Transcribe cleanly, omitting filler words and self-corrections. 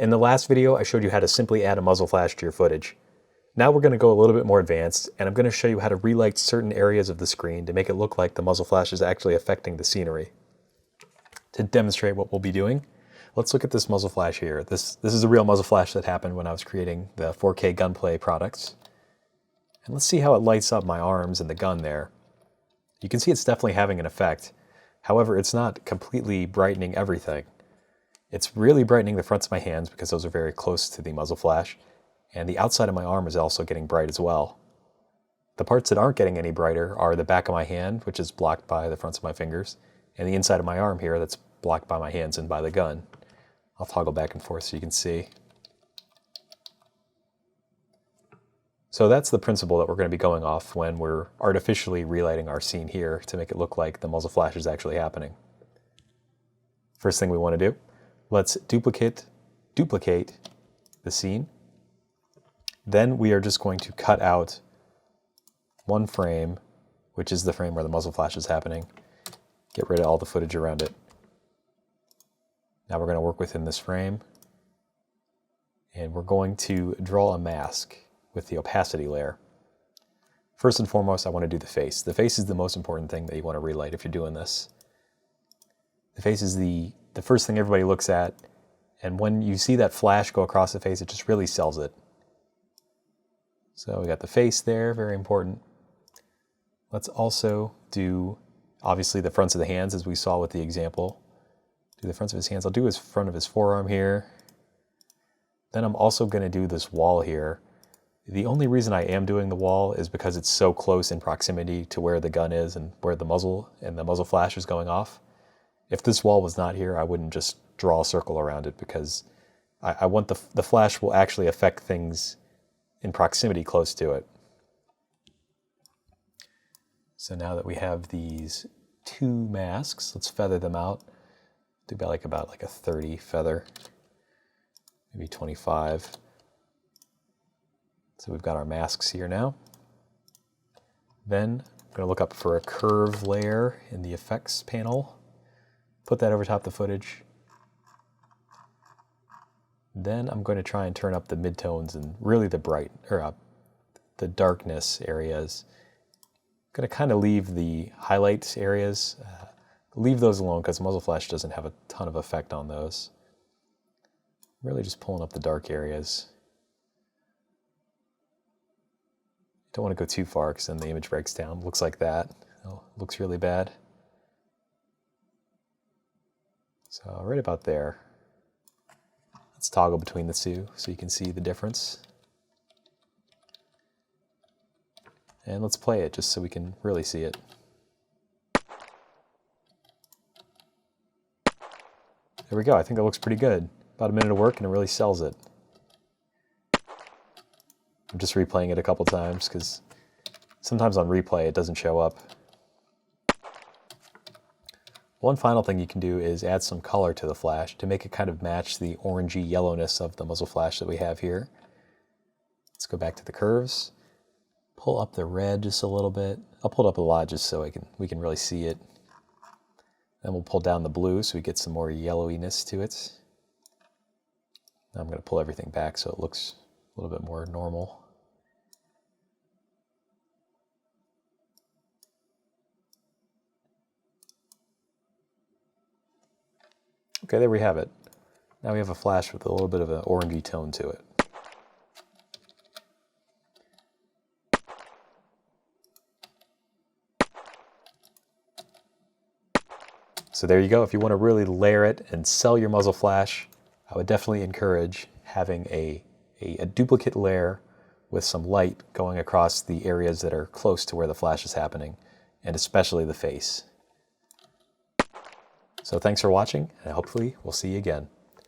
In the last video, I showed you how to simply add a muzzle flash to your footage. Now we're going to go a little bit more advanced, and I'm going to show you how to relight certain areas of the screen to make it look like the muzzle flash is actually affecting the scenery. To demonstrate what we'll be doing, let's look at this muzzle flash here. This is a real muzzle flash that happened when I was creating the 4K gunplay products. And let's see how it lights up my arms and the gun there. You can see it's definitely having an effect. However, it's not completely brightening everything. It's really brightening the fronts of my hands because those are very close to the muzzle flash, and the outside of my arm is also getting bright as well. The parts that aren't getting any brighter are the back of my hand, which is blocked by the fronts of my fingers, and the inside of my arm here that's blocked by my hands and by the gun. I'll toggle back and forth so you can see. So that's the principle that we're going to be going off when we're artificially relighting our scene here to make it look like the muzzle flash is actually happening. First thing we want to do, let's duplicate the scene. Then we are just going to cut out one frame, which is the frame where the muzzle flash is happening. Get rid of all the footage around it. Now we're going to work within this frame, and we're going to draw a mask with the opacity layer. First and foremost, I want to do the face. The face is the most important thing that you want to relight if you're doing this. The face is the first thing everybody looks at, and when you see that flash go across the face, it just really sells it. So we got the face there, very important. Let's also do, obviously, the fronts of the hands, as we saw with the example. Do the fronts of his hands. I'll do his front of his forearm here. Then I'm also going to do this wall here. The only reason I am doing the wall is because it's so close in proximity to where the gun is and where the muzzle and the muzzle flash is going off. If this wall was not here, I wouldn't just draw a circle around it, because I want the flash will actually affect things in proximity close to it. So now that we have these two masks, let's feather them out. Do about like a 30 feather, maybe 25. So we've got our masks here now. Then I'm going to look up for a curve layer in the effects panel. Put that over top the footage. Then I'm going to try and turn up the midtones and really the darkness areas. I'm going to kind of leave the highlights areas, leave those alone because muzzle flash doesn't have a ton of effect on those. Really just pulling up the dark areas. Don't want to go too far because then the image breaks down. Looks like that. Oh, looks really bad. So right about there. Let's toggle between the two so you can see the difference. And let's play it just so we can really see it. There we go. I think that looks pretty good. About a minute of work and it really sells it. I'm just replaying it a couple times because sometimes on replay it doesn't show up. One final thing you can do is add some color to the flash to make it kind of match the orangey yellowness of the muzzle flash that we have here. Let's go back to the curves. Pull up the red just a little bit. I'll pull it up a lot just so we can really see it. Then we'll pull down the blue so we get some more yellowiness to it. Now I'm going to pull everything back so it looks a little bit more normal. Okay, there we have it. Now we have a flash with a little bit of an orangey tone to it. So there you go. If you want to really layer it and sell your muzzle flash, I would definitely encourage having a duplicate layer with some light going across the areas that are close to where the flash is happening, and especially the face. So thanks for watching, and hopefully we'll see you again.